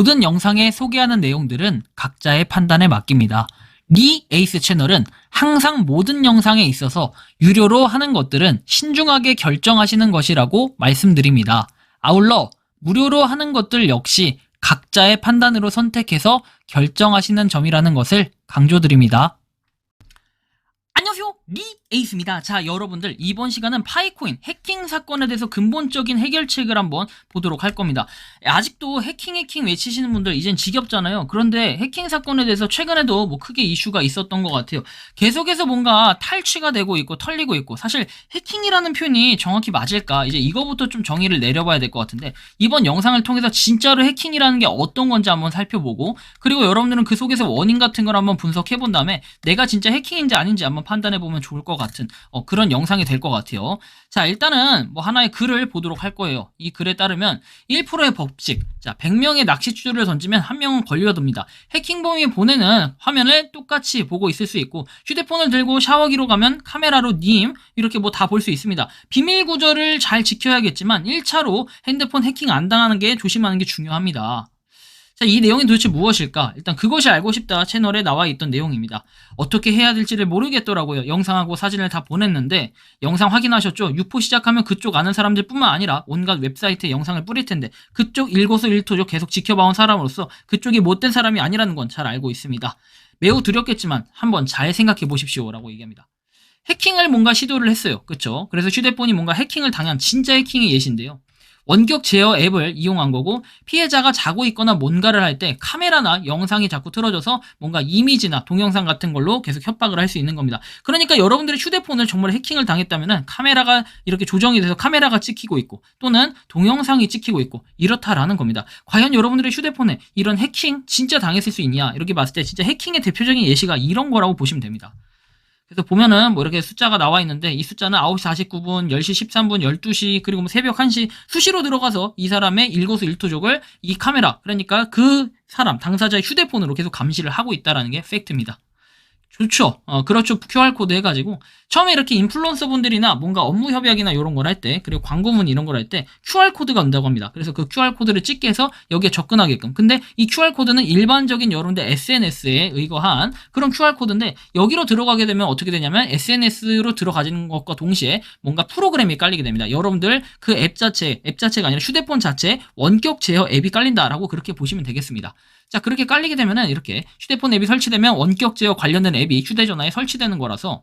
모든 영상에 소개하는 내용들은 각자의 판단에 맡깁니다. 리 에이스 채널은 항상 모든 영상에 있어서 유료로 하는 것들은 신중하게 결정하시는 것이라고 말씀드립니다. 아울러 무료로 하는 것들 역시 각자의 판단으로 선택해서 결정하시는 점이라는 것을 강조드립니다. 안녕하세요, 리 에이스입니다. 자, 여러분들 이번 시간은 파이코인 해킹 사건에 대해서 근본적인 해결책을 한번 보도록 할 겁니다. 아직도 해킹 외치시는 분들 이젠 지겹잖아요. 그런데 해킹 사건에 대해서 최근에도 뭐 크게 이슈가 있었던 것 같아요. 계속해서 뭔가 탈취가 되고 있고 털리고 있고, 사실 해킹이라는 표현이 정확히 맞을까? 이제 이거부터 좀 정의를 내려봐야 될 것 같은데, 이번 영상을 통해서 진짜로 해킹이라는 게 어떤 건지 한번 살펴보고, 그리고 여러분들은 그 속에서 원인 같은 걸 한번 분석해 본 다음에 내가 진짜 해킹인지 아닌지 한번 판단해 보면 좋을 것 같은 그런 영상이 될 것 같아요. 자, 일단은 뭐 하나의 글을 보도록 할 거예요. 이 글에 따르면 1%의 법칙. 자, 100명의 낚시추를 던지면 1명은 걸려듭니다. 해킹범이 보내는 화면을 똑같이 보고 있을 수 있고, 휴대폰을 들고 샤워기로 가면 카메라로 님 이렇게 뭐 다 볼 수 있습니다. 비밀 구조를 잘 지켜야겠지만 1차로 핸드폰 해킹 안 당하는 게 조심하는 게 중요합니다. 자, 이 내용이 도대체 무엇일까? 일단 그것이 알고 싶다 채널에 나와 있던 내용입니다. 어떻게 해야 될지를 모르겠더라고요. 영상하고 사진을 다 보냈는데, 영상 확인하셨죠? 유포 시작하면 그쪽 아는 사람들 뿐만 아니라 온갖 웹사이트에 영상을 뿌릴 텐데, 그쪽 일거수일투족 계속 지켜봐온 사람으로서 그쪽이 못된 사람이 아니라는 건 잘 알고 있습니다. 매우 두렵겠지만 한번 잘 생각해 보십시오 라고 얘기합니다. 해킹을 뭔가 시도를 했어요. 그쵸? 그래서 휴대폰이 뭔가 해킹을 당한 진짜 해킹의 예시인데요. 원격 제어 앱을 이용한 거고, 피해자가 자고 있거나 뭔가를 할 때 카메라나 영상이 자꾸 틀어져서 뭔가 이미지나 동영상 같은 걸로 계속 협박을 할 수 있는 겁니다. 그러니까 여러분들의 휴대폰을 정말 해킹을 당했다면 카메라가 이렇게 조정이 돼서 카메라가 찍히고 있고, 또는 동영상이 찍히고 있고 이렇다라는 겁니다. 과연 여러분들의 휴대폰에 이런 해킹 진짜 당했을 수 있냐, 이렇게 봤을 때 진짜 해킹의 대표적인 예시가 이런 거라고 보시면 됩니다. 그래서 보면은 뭐 이렇게 숫자가 나와 있는데, 이 숫자는 9시 49분, 10시 13분, 12시, 그리고 뭐 새벽 1시 수시로 들어가서 이 사람의 일거수일투족을 이 카메라, 그러니까 그 사람, 당사자의 휴대폰으로 계속 감시를 하고 있다라는 게 팩트입니다. 좋죠. 그렇죠. QR코드 해가지고 처음에 이렇게 인플루언서 분들이나 뭔가 업무 협약이나 이런 걸 할 때, 그리고 광고문 이런 걸 할 때 QR코드가 온다고 합니다. 그래서 그 QR코드를 찍게 해서 여기에 접근하게끔. 근데 이 QR코드는 일반적인 여러분들 SNS에 의거한 그런 QR코드인데, 여기로 들어가게 되면 어떻게 되냐면 SNS로 들어가지는 것과 동시에 뭔가 프로그램이 깔리게 됩니다. 여러분들 그 앱 자체가 아니라 휴대폰 자체에 원격 제어 앱이 깔린다라고 그렇게 보시면 되겠습니다. 자, 그렇게 깔리게 되면은 이렇게 휴대폰 앱이 설치되면 원격 제어 관련된 앱이 휴대전화에 설치되는 거라서,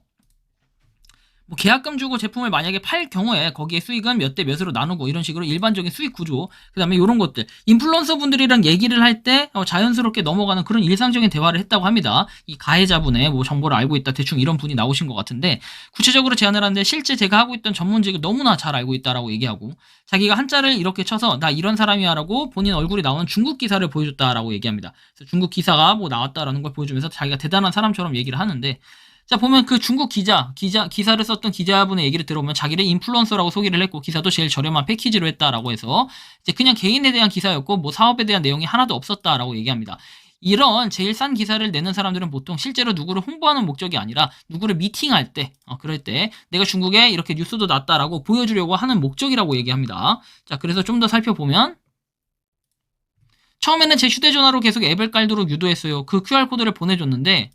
뭐 계약금 주고 제품을 만약에 팔 경우에 거기에 수익은 몇 대 몇으로 나누고 이런 식으로 일반적인 수익 구조, 그 다음에 이런 것들, 인플루언서 분들이랑 얘기를 할 때 자연스럽게 넘어가는 그런 일상적인 대화를 했다고 합니다. 이 가해자분의 뭐 정보를 알고 있다, 대충 이런 분이 나오신 것 같은데, 구체적으로 제안을 하는데 실제 제가 하고 있던 전문직을 너무나 잘 알고 있다라고 얘기하고, 자기가 한자를 이렇게 쳐서 나 이런 사람이야 라고 본인 얼굴이 나오는 중국 기사를 보여줬다라고 얘기합니다. 그래서 중국 기사가 뭐 나왔다라는 걸 보여주면서 자기가 대단한 사람처럼 얘기를 하는데, 자, 보면 그 중국 기사를 썼던 기자분의 얘기를 들어보면 자기를 인플루언서라고 소개를 했고, 기사도 제일 저렴한 패키지로 했다라고 해서 이제 그냥 개인에 대한 기사였고 뭐 사업에 대한 내용이 하나도 없었다라고 얘기합니다. 이런 제일 싼 기사를 내는 사람들은 보통 실제로 누구를 홍보하는 목적이 아니라 누구를 미팅할 때, 그럴 때 내가 중국에 이렇게 뉴스도 났다라고 보여주려고 하는 목적이라고 얘기합니다. 자, 그래서 좀 더 살펴보면, 처음에는 제 휴대전화로 계속 앱을 깔도록 유도했어요. 그 QR코드를 보내줬는데,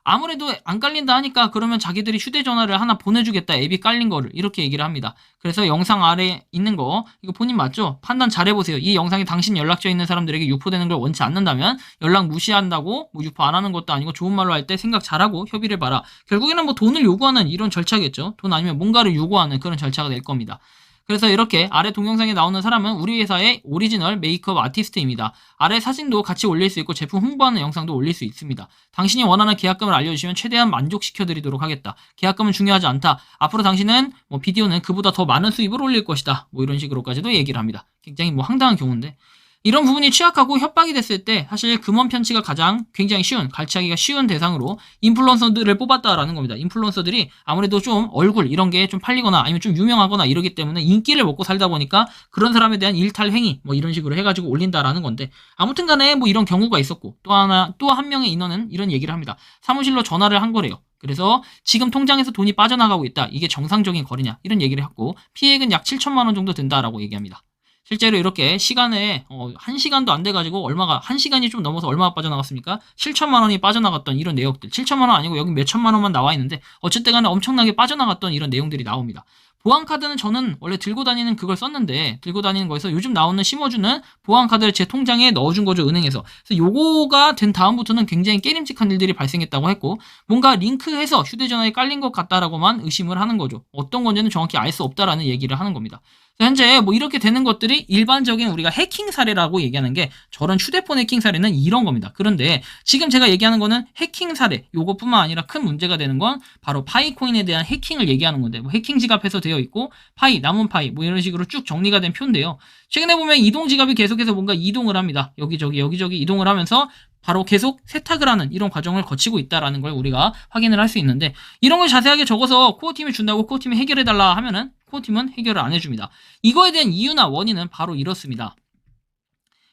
아무래도 안 깔린다 하니까 그러면 자기들이 휴대전화를 하나 보내주겠다, 앱이 깔린 거를, 이렇게 얘기를 합니다. 그래서 영상 아래 있는 거, 이거 본인 맞죠? 판단 잘 해보세요. 이 영상이 당신 연락처에 있는 사람들에게 유포되는 걸 원치 않는다면 연락 무시한다고 뭐 유포 안 하는 것도 아니고 좋은 말로 할 때 생각 잘하고 협의를 봐라. 결국에는 뭐 돈을 요구하는 이런 절차겠죠. 돈 아니면 뭔가를 요구하는 그런 절차가 될 겁니다. 그래서 이렇게 아래 동영상에 나오는 사람은 우리 회사의 오리지널 메이크업 아티스트입니다. 아래 사진도 같이 올릴 수 있고 제품 홍보하는 영상도 올릴 수 있습니다. 당신이 원하는 계약금을 알려주시면 최대한 만족시켜드리도록 하겠다. 계약금은 중요하지 않다. 앞으로 당신은 뭐 비디오는 그보다 더 많은 수입을 올릴 것이다. 뭐 이런 식으로까지도 얘기를 합니다. 굉장히 뭐 황당한 경우인데, 이런 부분이 취약하고 협박이 됐을 때 사실 금원 편취가 가장 굉장히 쉬운, 갈취하기가 쉬운 대상으로 인플루언서들을 뽑았다라는 겁니다. 인플루언서들이 아무래도 좀 얼굴 이런 게 좀 팔리거나 아니면 좀 유명하거나 이러기 때문에 인기를 먹고 살다 보니까 그런 사람에 대한 일탈 행위 뭐 이런 식으로 해가지고 올린다라는 건데, 아무튼 간에 뭐 이런 경우가 있었고, 또 한 명의 인원은 이런 얘기를 합니다. 사무실로 전화를 한 거래요. 그래서 지금 통장에서 돈이 빠져나가고 있다. 이게 정상적인 거래냐? 이런 얘기를 했고, 피해액은 약 7천만 원 정도 된다라고 얘기합니다. 실제로 이렇게 시간에 1시간도 안 돼가지고 얼마가 1시간이 좀 넘어서 얼마가 빠져나갔습니까? 7천만 원이 빠져나갔던 이런 내역들. 7천만 원 아니고 여기 몇 천만 원만 나와 있는데 어쨌든 간에 엄청나게 빠져나갔던 이런 내용들이 나옵니다. 보안카드는 저는 원래 들고 다니는 그걸 썼는데 들고 다니는 거에서 요즘 나오는 심어주는 보안카드를 제 통장에 넣어준 거죠, 은행에서. 그래서 요거가 된 다음부터는 굉장히 깨림직한 일들이 발생했다고 했고 뭔가 링크해서 휴대전화에 깔린 것 같다라고만 의심을 하는 거죠. 어떤 건지는 정확히 알 수 없다라는 얘기를 하는 겁니다. 현재 뭐 이렇게 되는 것들이 일반적인 우리가 해킹 사례라고 얘기하는 게 저런 휴대폰 해킹 사례는 이런 겁니다. 그런데 지금 제가 얘기하는 거는 해킹 사례 요것뿐만 아니라 큰 문제가 되는 건 바로 파이코인에 대한 해킹을 얘기하는 건데 뭐 해킹 지갑해서 되어 있고 파이, 남은 파이 뭐 이런 식으로 쭉 정리가 된 표인데요. 최근에 보면 이동 지갑이 계속해서 뭔가 이동을 합니다. 여기저기 이동을 하면서 바로 계속 세탁을 하는 이런 과정을 거치고 있다라는 걸 우리가 확인을 할 수 있는데 이런 걸 자세하게 적어서 코어팀이 준다고 코어팀이 해결해달라 하면은 코어팀은 해결을 안 해줍니다. 이거에 대한 이유나 원인은 바로 이렇습니다.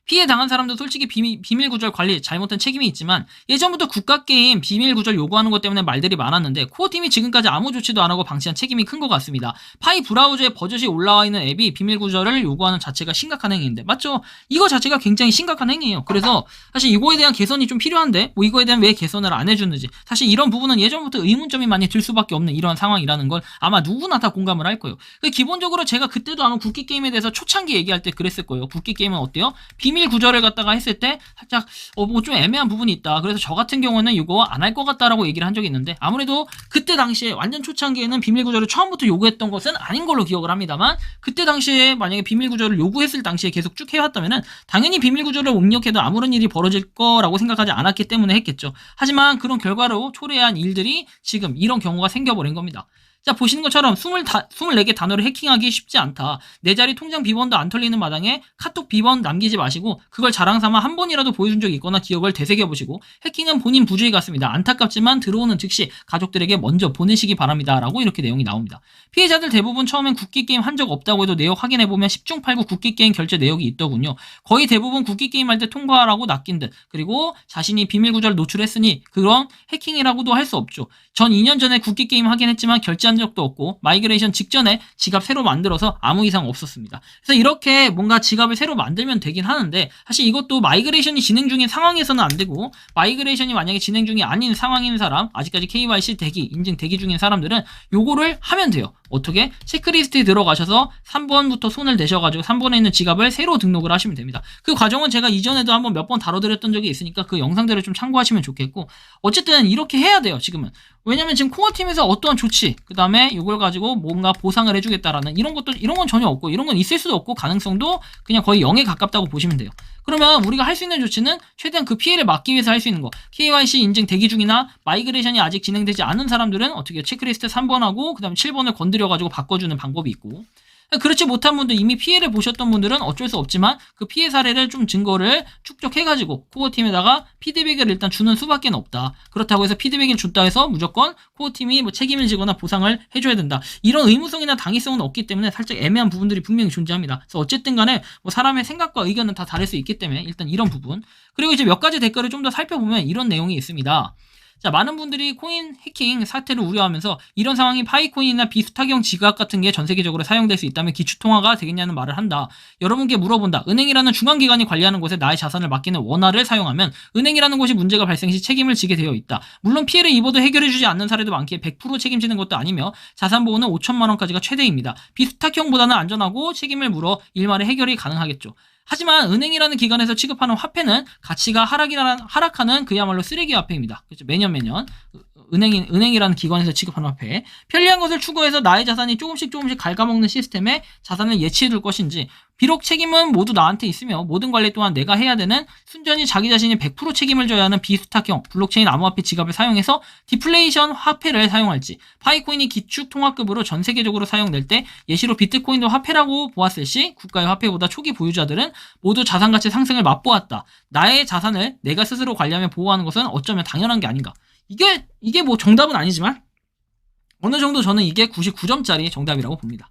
피해 당한 사람도 솔직히 비밀 구절 관리 잘못된 책임이 있지만 예전부터 국가게임 비밀 구절 요구하는 것 때문에 말들이 많았는데 코어팀이 지금까지 아무 조치도 안 하고 방치한 책임이 큰 것 같습니다. 파이 브라우저에 버젓이 올라와 있는 앱이 비밀 구절을 요구하는 자체가 심각한 행위인데 맞죠? 이거 자체가 굉장히 심각한 행위예요. 그래서 사실 이거에 대한 개선이 좀 필요한데 뭐 이거에 대한 왜 개선을 안 해주는지 사실 이런 부분은 예전부터 의문점이 많이 들 수밖에 없는 이런 상황이라는 걸 아마 누구나 다 공감을 할 거예요. 기본적으로 제가 그때도 아마 국기게임에 대해서 초창기 얘기할 때 그랬을 거예요. 국기게임은 어때요? 비밀 구절을 갖다가 했을 때 살짝 뭐 좀 애매한 부분이 있다. 그래서 저 같은 경우는 이거 안 할 것 같다라고 얘기를 한 적이 있는데 아무래도 그때 당시에 완전 초창기에는 비밀 구절을 처음부터 요구했던 것은 아닌 걸로 기억을 합니다만 그때 당시에 만약에 비밀 구절을 요구했을 당시에 계속 쭉 해왔다면은 당연히 비밀 구절을 입력해도 아무런 일이 벌어질 거라고 생각하지 않았기 때문에 했겠죠. 하지만 그런 결과로 초래한 일들이 지금 이런 경우가 생겨버린 겁니다. 자, 보시는 것처럼 24개 단어를 해킹하기 쉽지 않다. 내 자리 통장 비번도 안 털리는 마당에 카톡 비번 남기지 마시고 그걸 자랑삼아 한 번이라도 보여준 적이 있거나 기억을 되새겨보시고 해킹은 본인 부주의 같습니다. 안타깝지만 들어오는 즉시 가족들에게 먼저 보내시기 바랍니다. 라고 이렇게 내용이 나옵니다. 피해자들 대부분 처음엔 국기게임 한 적 없다고 해도 내역 확인해보면 10중 8구 국기게임 결제 내역이 있더군요. 거의 대부분 국기게임 할 때 통과하라고 낚인 듯 그리고 자신이 비밀 구절 노출했으니 그런 해킹이라고도 할 수 없죠. 전 2년 전에 국기게임 하긴 했지만 결제한 적도 없고 마이그레이션 직전에 지갑 새로 만들어서 아무 이상 없었습니다. 그래서 이렇게 뭔가 지갑을 새로 만들면 되긴 하는데 사실 이것도 마이그레이션이 진행 중인 상황에서는 안 되고 마이그레이션이 만약에 진행 중이 아닌 상황인 사람 아직까지 KYC 대기, 인증 대기 중인 사람들은 요거를 하면 돼요. 어떻게? 체크리스트에 들어가셔서 3번부터 손을 대셔가지고 3번에 있는 지갑을 새로 등록을 하시면 됩니다. 그 과정은 제가 이전에도 한번 몇 번 다뤄드렸던 적이 있으니까 그 영상들을 좀 참고하시면 좋겠고 어쨌든 이렇게 해야 돼요. 지금은. 왜냐면 지금 코어팀에서 어떠한 조치 그 다음에 이걸 가지고 뭔가 보상을 해주겠다라는 이런 것도 이런 건 전혀 없고 이런 건 있을 수도 없고 가능성도 그냥 거의 0에 가깝다고 보시면 돼요. 그러면 우리가 할 수 있는 조치는 최대한 그 피해를 막기 위해서 할 수 있는 거 KYC 인증 대기 중이나 마이그레이션이 아직 진행되지 않은 사람들은 어떻게 체크리스트 3번하고 그 다음에 7번을 건드려가지고 바꿔주는 방법이 있고 그렇지 못한 분들 이미 피해를 보셨던 분들은 어쩔 수 없지만 그 피해 사례를 좀 증거를 축적해가지고 코어팀에다가 피드백을 일단 주는 수밖에 없다. 그렇다고 해서 피드백을 줬다 해서 무조건 코어팀이 뭐 책임을 지거나 보상을 해줘야 된다. 이런 의무성이나 당위성은 없기 때문에 살짝 애매한 부분들이 분명히 존재합니다. 그래서 어쨌든 간에 뭐 사람의 생각과 의견은 다 다를 수 있기 때문에 일단 이런 부분 그리고 이제 몇 가지 댓글을 좀 더 살펴보면 이런 내용이 있습니다. 자, 많은 분들이 코인 해킹 사태를 우려하면서 이런 상황이 파이코인이나 비수탁용 지갑 같은 게 전 세계적으로 사용될 수 있다면 기축통화가 되겠냐는 말을 한다. 여러분께 물어본다. 은행이라는 중앙기관이 관리하는 곳에 나의 자산을 맡기는 원화를 사용하면 은행이라는 곳이 문제가 발생 시 책임을 지게 되어 있다. 물론 피해를 입어도 해결해주지 않는 사례도 많기에 100% 책임지는 것도 아니며 자산보호는 5천만 원까지가 최대입니다. 비수탁형보다는 안전하고 책임을 물어 일말의 해결이 가능하겠죠. 하지만 은행이라는 기관에서 취급하는 화폐는 가치가 하락하는 그야말로 쓰레기 화폐입니다. 그렇죠? 매년 은행이라는 기관에서 취급하는 화폐. 편리한 것을 추구해서 나의 자산이 조금씩 갉아먹는 시스템에 자산을 예치해둘 것인지 비록 책임은 모두 나한테 있으며 모든 관리 또한 내가 해야 되는 순전히 자기 자신이 100% 책임을 져야 하는 비수탁형 블록체인 암호화폐 지갑을 사용해서 디플레이션 화폐를 사용할지 파이코인이 기축 통화급으로 전 세계적으로 사용될 때 예시로 비트코인도 화폐라고 보았을 시 국가의 화폐보다 초기 보유자들은 모두 자산가치 상승을 맛보았다. 나의 자산을 내가 스스로 관리하며 보호하는 것은 어쩌면 당연한 게 아닌가. 이게 뭐 정답은 아니지만 어느 정도 저는 이게 99점짜리 정답이라고 봅니다.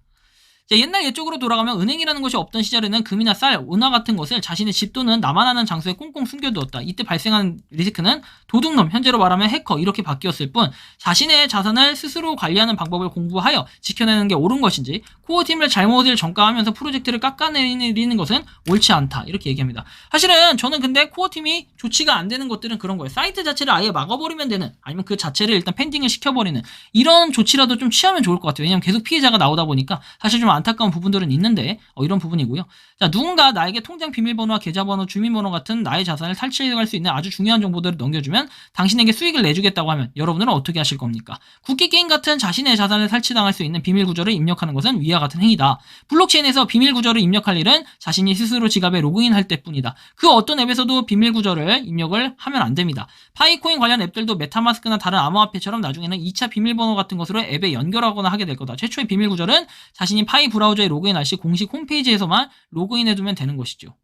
자, 옛날 옛적으로 돌아가면 은행이라는 것이 없던 시절에는 금이나 쌀, 은화 같은 것을 자신의 집 또는 나만하는 장소에 꽁꽁 숨겨두었다. 이때 발생한 리스크는 도둑놈, 현재로 말하면 해커 이렇게 바뀌었을 뿐 자신의 자산을 스스로 관리하는 방법을 공부하여 지켜내는 게 옳은 것인지 코어팀을 잘못을 전가하면서 프로젝트를 깎아내리는 것은 옳지 않다. 이렇게 얘기합니다. 사실은 저는 근데 코어팀이 조치가 안 되는 것들은 그런 거예요. 사이트 자체를 아예 막아버리면 되는, 아니면 그 자체를 일단 팬딩을 시켜버리는 이런 조치라도 좀 취하면 좋을 것 같아요. 왜냐면 계속 피해자가 나오다 보니까 사실 좀 안타까운 부분들은 있는데 이런 부분이고요. 자, 누군가 나에게 통장 비밀번호와 계좌번호, 주민번호 같은 나의 자산을 탈취해갈 수 있는 아주 중요한 정보들을 넘겨주면 당신에게 수익을 내주겠다고 하면 여러분들은 어떻게 하실 겁니까? 국기게임 같은 자신의 자산을 탈취당할 수 있는 비밀구조를 입력하는 것은 위와 같은 행위다. 블록체인에서 비밀구조를 입력할 일은 자신이 스스로 지갑에 로그인할 때뿐이다. 그 어떤 앱에서도 비밀구조를 입력을 하면 안 됩니다. 파이코인 관련 앱들도 메타마스크나 다른 암호화폐처럼 나중에는 2차 비밀번호 같은 것으로 앱에 연결하거나 하게 될 거다. 최초의 비밀구조는 자신이 파이 브라우저에 로그인할 시 공식 홈페이지에서만 로그인해두면 되는 것이죠.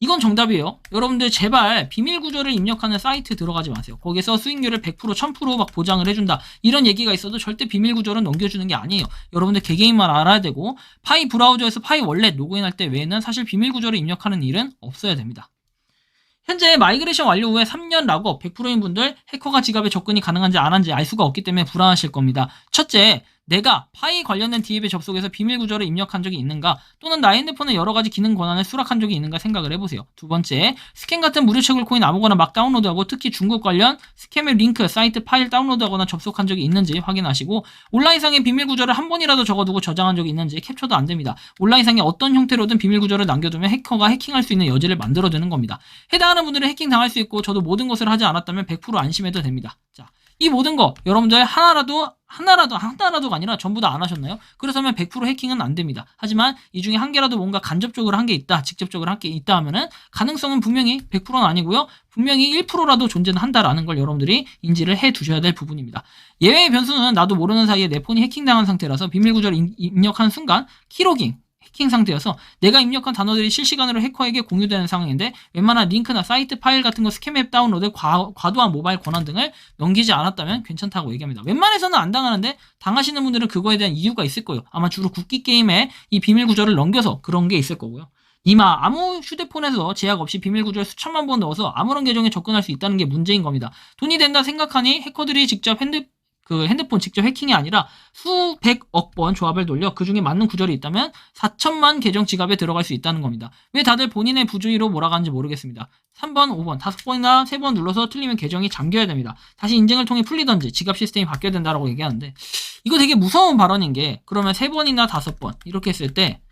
이건 정답이에요. 여러분들 제발 비밀 구조를 입력하는 사이트 들어가지 마세요. 거기서 수익률을 100%, 1000% 막 보장을 해준다. 이런 얘기가 있어도 절대 비밀 구조를 넘겨주는 게 아니에요. 여러분들 개개인만 알아야 되고 파이 브라우저에서 파이 월렛 로그인할 때 외에는 사실 비밀 구조를 입력하는 일은 없어야 됩니다. 현재 마이그레이션 완료 후에 3년 락업 100%인 분들 해커가 지갑에 접근이 가능한지 안 한지 알 수가 없기 때문에 불안하실 겁니다. 첫째, 내가 파이 관련된 DApp에 접속해서 비밀 구조를 입력한 적이 있는가, 또는 나의 핸드폰에 여러 가지 기능 권한을 수락한 적이 있는가 생각을 해보세요. 두 번째, 스캔 같은 무료 채굴 코인 아무거나 막 다운로드하고 특히 중국 관련 스캠의 링크, 사이트 파일 다운로드하거나 접속한 적이 있는지 확인하시고 온라인상의 비밀 구조를 한 번이라도 적어두고 저장한 적이 있는지 캡처도 안 됩니다. 온라인상의 어떤 형태로든 비밀 구조를 남겨두면 해커가 해킹할 수 있는 여지를 만들어두는 겁니다. 해당하는 분들은 해킹 당할 수 있고 저도 모든 것을 하지 않았다면 100% 안심해도 됩니다. 자, 이 모든 거 여러분들 하나라도가 아니라 전부 다 안 하셨나요? 그렇다면 100% 해킹은 안 됩니다. 하지만 이 중에 한 개라도 뭔가 간접적으로 한 게 있다, 직접적으로 한 게 있다 하면은 가능성은 분명히 100%는 아니고요. 분명히 1%라도 존재는 한다라는 걸 여러분들이 인지를 해 두셔야 될 부분입니다. 예외의 변수는 나도 모르는 사이에 내 폰이 해킹당한 상태라서 비밀 구조를 입력한 순간 키로깅 해킹 상태여서 내가 입력한 단어들이 실시간으로 해커에게 공유되는 상황인데 웬만한 링크나 사이트 파일 같은 거 스캠 앱 다운로드, 과도한 모바일 권한 등을 넘기지 않았다면 괜찮다고 얘기합니다. 웬만해서는 안 당하는데 당하시는 분들은 그거에 대한 이유가 있을 거예요. 아마 주로 국기 게임에 이 비밀 구조를 넘겨서 그런 게 있을 거고요. 이마 아무 휴대폰에서 제약 없이 비밀 구조를 수천만 번 넣어서 아무런 계정에 접근할 수 있다는 게 문제인 겁니다. 돈이 된다 생각하니 해커들이 직접 핸드폰 직접 해킹이 아니라 수백억 번 조합을 돌려 그 중에 맞는 구절이 있다면 4천만 계정 지갑에 들어갈 수 있다는 겁니다. 왜 다들 본인의 부주의로 몰아가는지 모르겠습니다. 3번, 5번, 5번이나 3번 눌러서 틀리면 계정이 잠겨야 됩니다. 다시 인증을 통해 풀리던지 지갑 시스템이 바뀌어야 된다라고 얘기하는데 이거 되게 무서운 발언인 게 그러면 3번이나 5번 이렇게 했을 때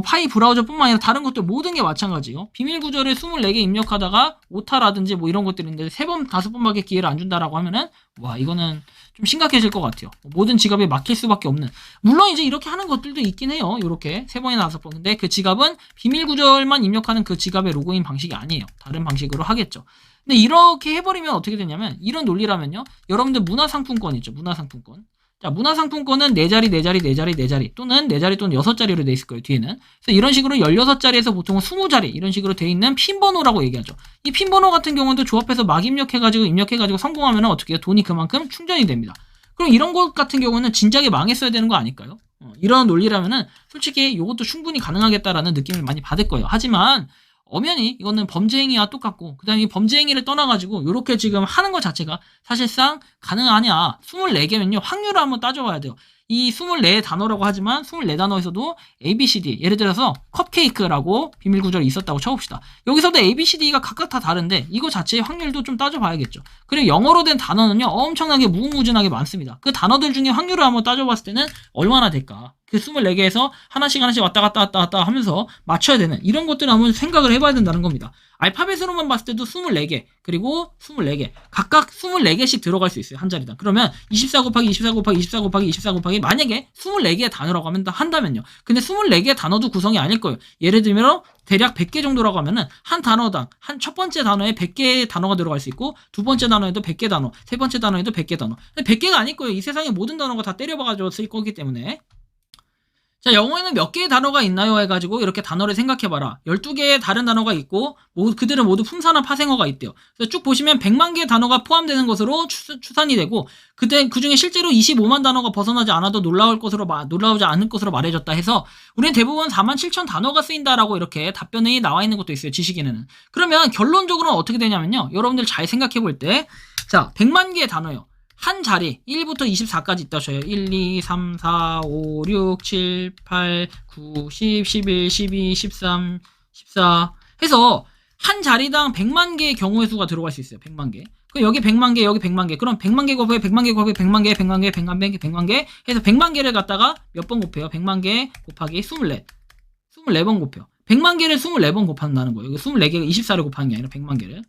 파이 브라우저뿐만 아니라 다른 것들 모든 게 마찬가지요. 비밀 구조를 24개 입력하다가 오타라든지 뭐 이런 것들인데 3번, 5번밖에 기회를 안 준다라고 하면은 와, 이거는 좀 심각해질 것 같아요. 모든 지갑에 막힐 수밖에 없는. 물론 이제 이렇게 하는 것들도 있긴 해요. 이렇게 3번이나 5번. 근데 그 지갑은 비밀 구조만 입력하는 그 지갑의 로그인 방식이 아니에요. 다른 방식으로 하겠죠. 근데 이렇게 해버리면 어떻게 되냐면 이런 논리라면요. 여러분들 문화상품권 있죠. 문화상품권. 자, 문화상품권은 4자리, 4자리, 4자리, 4자리 또는 4자리 또는 6자리로 돼 있을 거예요, 뒤에는. 그래서 이런 식으로 16자리에서 보통은 20자리 이런 식으로 돼 있는 핀번호라고 얘기하죠. 이 핀번호 같은 경우도 조합해서 막 입력해가지고 성공하면 어떻게 해요? 돈이 그만큼 충전이 됩니다. 그럼 이런 것 같은 경우는 진작에 망했어야 되는 거 아닐까요? 이런 논리라면은 솔직히 이것도 충분히 가능하겠다라는 느낌을 많이 받을 거예요. 하지만 엄연히 이거는 범죄 행위와 똑같고 그다음에 이 범죄 행위를 떠나가지고 이렇게 지금 하는 것 자체가 사실상 가능하냐 24개면요 확률을 한번 따져봐야 돼요. 이 24 단어라고 하지만 24 단어에서도 ABCD 예를 들어서 컵케이크라고 비밀 구절이 있었다고 쳐봅시다. 여기서도 ABCD가 각각 다 다른데 이거 자체의 확률도 좀 따져봐야겠죠. 그리고 영어로 된 단어는요 엄청나게 무궁무진하게 많습니다. 그 단어들 중에 확률을 한번 따져봤을 때는 얼마나 될까? 그 24개에서 하나씩 왔다 갔다 하면서 맞춰야 되는 이런 것들을 한번 생각을 해봐야 된다는 겁니다. 알파벳으로만 봤을 때도 24개 그리고 24개 각각 24개씩 들어갈 수 있어요. 한 자리당. 그러면 24 곱하기 24 곱하기 24 곱하기 24 곱하기 만약에 24개의 단어라고 한다면요. 근데 24개의 단어도 구성이 아닐 거예요. 예를 들면 대략 100개 정도라고 하면은 한 단어당 한 첫 번째 단어에 100개의 단어가 들어갈 수 있고 두 번째 단어에도 100개 단어, 세 번째 단어에도 100개 단어. 근데 100개가 아닐 거예요. 이 세상의 모든 단어가 다 때려박아져 쓸 거기 때문에. 자, 영어에는 몇 개의 단어가 있나요? 해가지고 이렇게 단어를 생각해봐라. 12개의 다른 단어가 있고 그들은 모두 품사나 파생어가 있대요. 그래서 쭉 보시면 100만 개의 단어가 포함되는 것으로 추산이 되고 그중에 실제로 25만 단어가 벗어나지 않아도 놀라우지 않을 것으로 말해졌다 해서 우리는 대부분 4만 7천 단어가 쓰인다라고 이렇게 답변이 나와 있는 것도 있어요. 지식인에는. 그러면 결론적으로는 어떻게 되냐면요. 여러분들 잘 생각해볼 때 자, 100만 개의 단어요. 한 자리 1부터 24까지 있다 쳐요. 1, 2, 3, 4, 5, 6, 7, 8, 9, 10, 11, 12, 13, 14 해서 한 자리당 100만 개의 경우의 수가 들어갈 수 있어요. 100만 개. 그럼 여기 100만 개, 여기 100만 개. 그럼 100만 개 곱하기 100만 개 곱하기 100만 개, 100만 개, 100만 개, 100만 개 해서 100만 개를 갖다가 몇 번 곱해요? 100만 개 곱하기 24. 24번 곱해요. 100만 개를 24번 곱한다는 거예요. 24개가 24를 곱하는 게 아니라 100만 개를.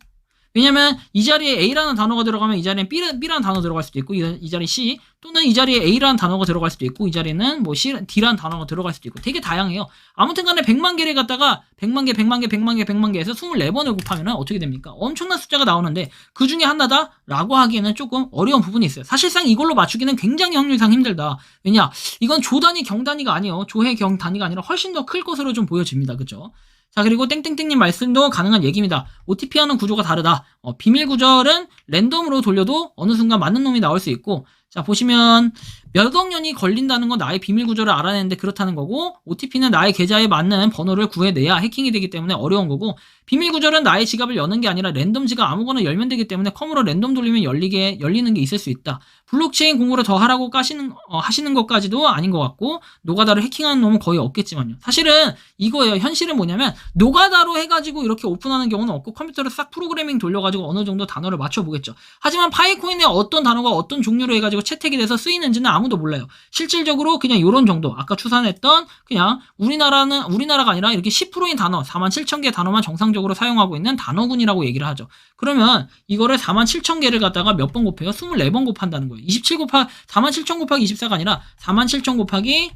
왜냐면 이 자리에 A라는 단어가 들어가면 이 자리에 B라는 단어가 들어갈 수도 있고 이 자리에 C 또는 이 자리에 A라는 단어가 들어갈 수도 있고 이 자리에는 뭐 D라는 단어가 들어갈 수도 있고 되게 다양해요. 아무튼 간에 100만 개를 갖다가 100만 개, 100만 개, 100만 개, 100만 개에서 24번을 곱하면 어떻게 됩니까? 엄청난 숫자가 나오는데 그 중에 하나다? 라고 하기에는 조금 어려운 부분이 있어요. 사실상 이걸로 맞추기는 굉장히 확률상 힘들다. 왜냐? 이건 조 단위, 경 단위가 아니에요. 조의 경 단위가 아니라 훨씬 더 클 것으로 좀 보여집니다. 그쵸? 자, 그리고 땡땡땡님 말씀도 가능한 얘기입니다. OTP와는 구조가 다르다. 비밀 구절은 랜덤으로 돌려도 어느 순간 맞는 놈이 나올 수 있고 자, 보시면 몇억 년이 걸린다는 건 나의 비밀 구조를 알아내는데 그렇다는 거고 OTP는 나의 계좌에 맞는 번호를 구해내야 해킹이 되기 때문에 어려운 거고 비밀 구절은 나의 지갑을 여는 게 아니라 랜덤 지갑 아무거나 열면 되기 때문에 컴으로 랜덤 돌리면 열리는 게 있을 수 있다. 블록체인 공부를 더 하라고 하시는 것까지도 아닌 것 같고 노가다로 해킹하는 놈은 거의 없겠지만요. 사실은 이거예요. 현실은 뭐냐면 노가다로 해가지고 이렇게 오픈하는 경우는 없고 컴퓨터를 싹 프로그래밍 돌려가지고 어느 정도 단어를 맞춰보겠죠. 하지만 파이코인에 어떤 단어가 어떤 종류로 해가지고 채택이 돼서 쓰이는지는 아무도 몰라요. 실질적으로 그냥 요런 정도 아까 추산했던 그냥 우리나라가 아니라 이렇게 10%인 단어 4만 7천 개 단어만 정상적으로 사용하고 있는 단어군이라고 얘기를 하죠. 그러면 이거를 4만 7천 개를 갖다가 몇 번 곱해요? 24번 곱한다는 거예요. 4만 7천 곱하기 24가 아니라 4만 7천 곱하기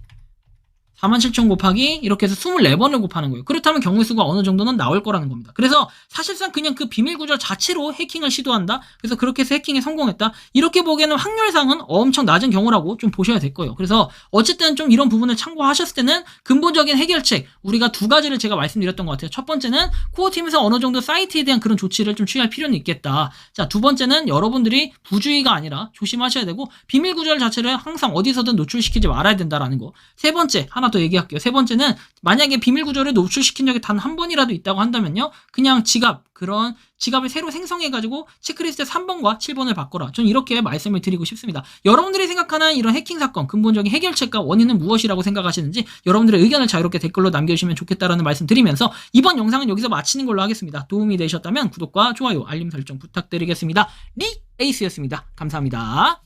이렇게 해서 24번을 곱하는 거예요. 그렇다면 경우의 수가 어느 정도는 나올 거라는 겁니다. 그래서 사실상 그냥 그 비밀 구절 자체로 해킹을 시도한다. 그래서 그렇게 해서 해킹에 성공했다. 이렇게 보기에는 확률상은 엄청 낮은 경우라고 좀 보셔야 될 거예요. 그래서 어쨌든 좀 이런 부분을 참고하셨을 때는 근본적인 해결책 우리가 두 가지를 제가 말씀드렸던 것 같아요. 첫 번째는 코어팀에서 어느 정도 사이트에 대한 그런 조치를 좀 취할 필요는 있겠다. 자, 두 번째는 여러분들이 부주의가 아니라 조심하셔야 되고 비밀 구절 자체를 항상 어디서든 노출시키지 말아야 된다라는 거. 세 번째 하나 더 얘기할게요. 세 번째는 만약에 비밀 구조를 노출시킨 적이 단 한 번이라도 있다고 한다면요. 그냥 그런 지갑을 새로 생성해가지고 체크리스트 3번과 7번을 바꿔라. 전 이렇게 말씀을 드리고 싶습니다. 여러분들이 생각하는 이런 해킹 사건 근본적인 해결책과 원인은 무엇이라고 생각하시는지 여러분들의 의견을 자유롭게 댓글로 남겨주시면 좋겠다라는 말씀 드리면서 이번 영상은 여기서 마치는 걸로 하겠습니다. 도움이 되셨다면 구독과 좋아요, 알림 설정 부탁드리겠습니다. 에이스였습니다. 감사합니다.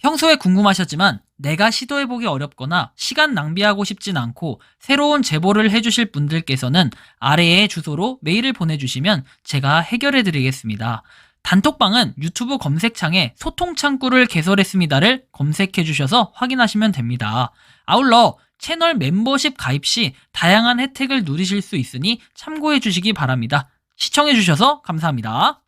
평소에 궁금하셨지만 내가 시도해보기 어렵거나 시간 낭비하고 싶진 않고 새로운 제보를 해주실 분들께서는 아래의 주소로 메일을 보내주시면 제가 해결해드리겠습니다. 단톡방은 유튜브 검색창에 소통창구를 개설했습니다를 검색해주셔서 확인하시면 됩니다. 아울러 채널 멤버십 가입 시 다양한 혜택을 누리실 수 있으니 참고해주시기 바랍니다. 시청해주셔서 감사합니다.